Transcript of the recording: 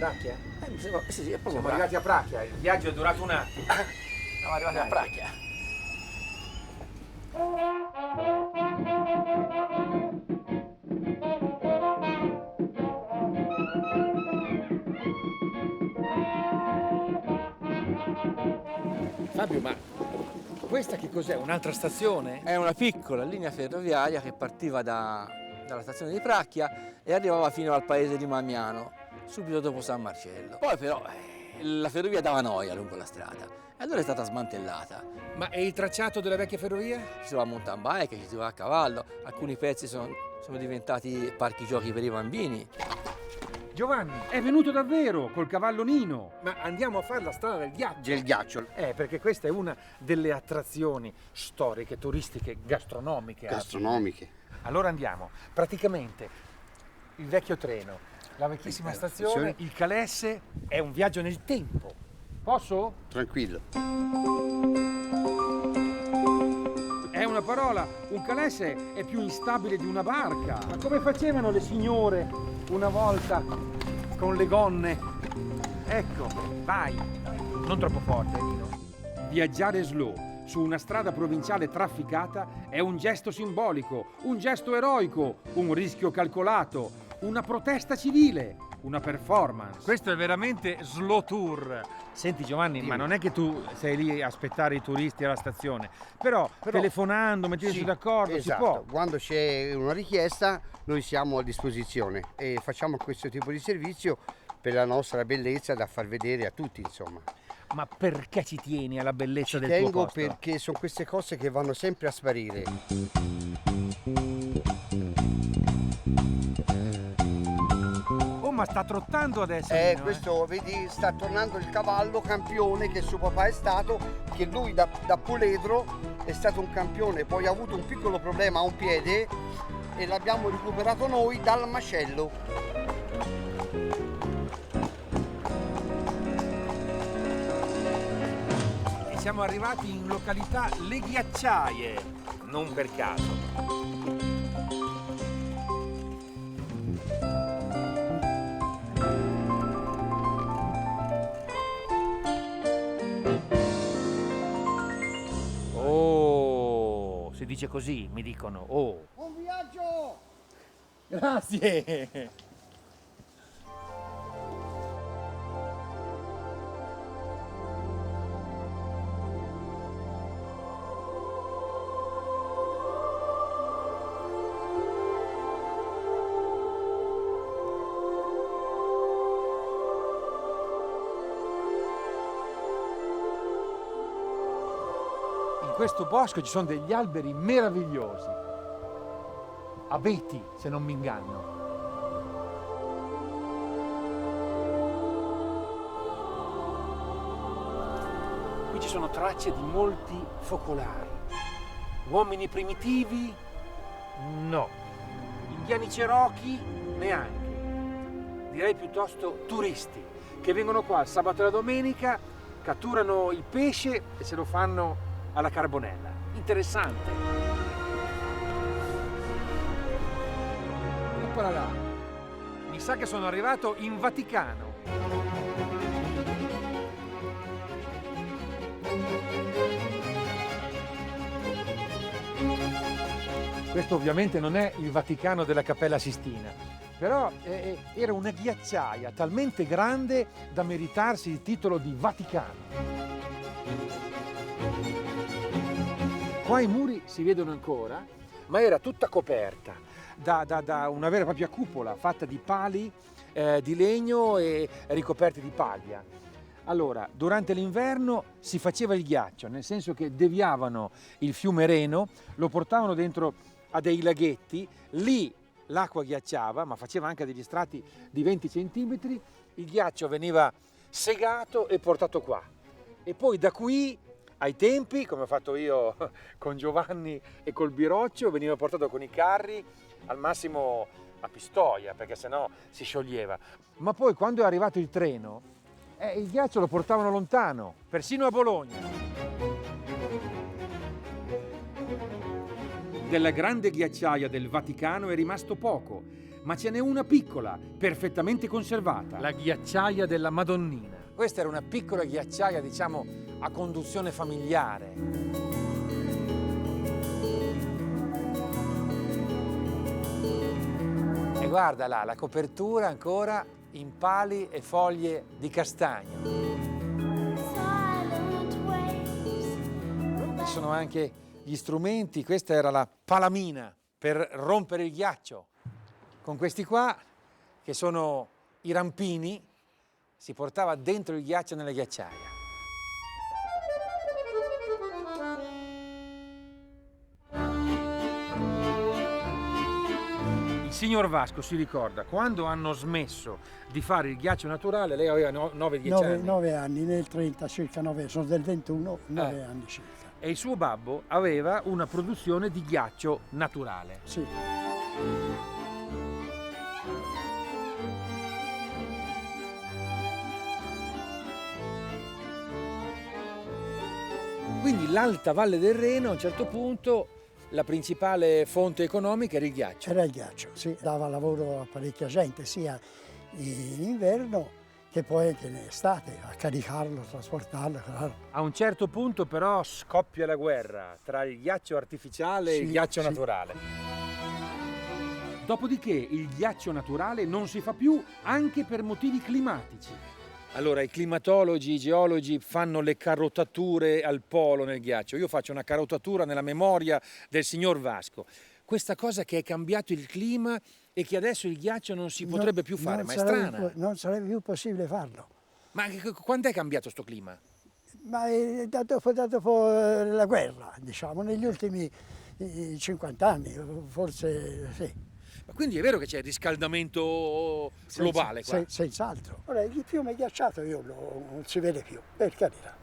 Pracchia? Mi sembra, sì, sì, è proprio Siamo Pracchia. arrivati a Pracchia, il viaggio è durato un attimo. Siamo arrivati a Pracchia. Fabio, ma questa che cos'è? Un'altra stazione? È una piccola linea ferroviaria che partiva dalla stazione di Pracchia e arrivava fino al paese di Mamiano, subito dopo San Marcello. Poi però la ferrovia dava noia lungo la strada e allora è stata smantellata. Ma è il tracciato della vecchia ferrovia? Ci si va a mountain bike, ci si va a cavallo, alcuni pezzi sono diventati parchi giochi per i bambini. Giovanni, è venuto davvero col cavallo Nino. Ma andiamo a fare la strada del ghiaccio. Del ghiaccio. Perché questa è una delle attrazioni storiche, turistiche, gastronomiche. Gastronomiche. Allora andiamo. Praticamente il vecchio treno, la vecchissima stazione, il Calesse, è un viaggio nel tempo. Posso? Tranquillo. È una parola, un Calesse è più instabile di una barca. Ma come facevano le signore una volta con le gonne? Ecco, vai. Non troppo forte, Nino. Viaggiare slow su una strada provinciale trafficata è un gesto simbolico, un gesto eroico, un rischio calcolato, una protesta civile, una performance. Questo è veramente slow tour. Senti Giovanni, ma non è che tu sei lì a aspettare i turisti alla stazione, però telefonando, mettendosi d'accordo, esatto. si può. Quando c'è una richiesta noi siamo a disposizione e facciamo questo tipo di servizio per la nostra bellezza da far vedere a tutti, insomma. Ma perché ci tieni alla bellezza del Tengo tuo posto? perché sono queste cose che vanno sempre a sparire. Oh, ma sta trottando adesso. Nino, Questo, vedi, sta tornando il cavallo campione che suo papà è stato, che lui da puledro è stato un campione, poi ha avuto un piccolo problema a un piede e l'abbiamo recuperato noi dal macello. E siamo arrivati in località Le Ghiacciaie, non per caso. Oh, si dice così, mi dicono. Oh. Buon viaggio! Grazie. In questo bosco ci sono degli alberi meravigliosi, abeti se non mi inganno. Qui ci sono tracce di molti focolari. Uomini primitivi? No. Indiani Cherokee? Neanche. Direi piuttosto turisti che vengono qua il sabato e la domenica, catturano il pesce e se lo fanno alla carbonella. Interessante. Eccola là. Mi sa che sono arrivato in Vaticano. Questo ovviamente non è il Vaticano della Cappella Sistina, però era una ghiacciaia talmente grande da meritarsi il titolo di Vaticano. Qua i muri si vedono ancora, ma era tutta coperta da una vera e propria cupola fatta di pali di legno e ricoperti di paglia. Allora, durante l'inverno si faceva il ghiaccio, nel senso che deviavano il fiume Reno, lo portavano dentro a dei laghetti, lì l'acqua ghiacciava, ma faceva anche degli strati di 20 centimetri, il ghiaccio veniva segato e portato qua. E poi da qui, ai tempi, come ho fatto io con Giovanni e col Biroccio, veniva portato con i carri, al massimo a Pistoia, perché sennò si scioglieva. Ma poi quando è arrivato il treno, il ghiaccio lo portavano lontano, persino a Bologna. Della grande ghiacciaia del Vaticano è rimasto poco, ma ce n'è una piccola, perfettamente conservata. La ghiacciaia della Madonnina. Questa era una piccola ghiacciaia, diciamo, a conduzione familiare. E guarda là, la copertura ancora in pali e foglie di castagno. Ci sono anche gli strumenti, questa era la palamina per rompere il ghiaccio. Con questi qua, che sono i rampini, si portava dentro il ghiaccio nella ghiacciaia. Il signor Vasco si ricorda quando hanno smesso di fare il ghiaccio naturale, lei aveva 9-10 anni. 9 anni, nel 30 circa 9, sono del 21, 9 anni circa. E il suo babbo aveva una produzione di ghiaccio naturale. Sì. Quindi l'Alta Valle del Reno a un certo punto la principale fonte economica era il ghiaccio. Era il ghiaccio, sì, dava lavoro a parecchia gente, sia in inverno che poi in estate, a caricarlo, trasportarlo. Claro. A un certo punto però scoppia la guerra tra il ghiaccio artificiale e il ghiaccio naturale. Dopodiché il ghiaccio naturale non si fa più anche per motivi climatici. Allora i climatologi, i geologi fanno le carotature al polo nel ghiaccio. Io faccio una carotatura nella memoria del signor Vasco. Questa cosa che è cambiato il clima e che adesso il ghiaccio non si potrebbe più fare, ma è strana. Non sarebbe più possibile farlo. Ma quando è cambiato sto clima? Ma dopo la guerra, diciamo, negli ultimi 50 anni, forse sì. Ma quindi è vero che c'è il riscaldamento globale qua? Senz'altro. Ora, il fiume ghiacciato non si vede più, per carità.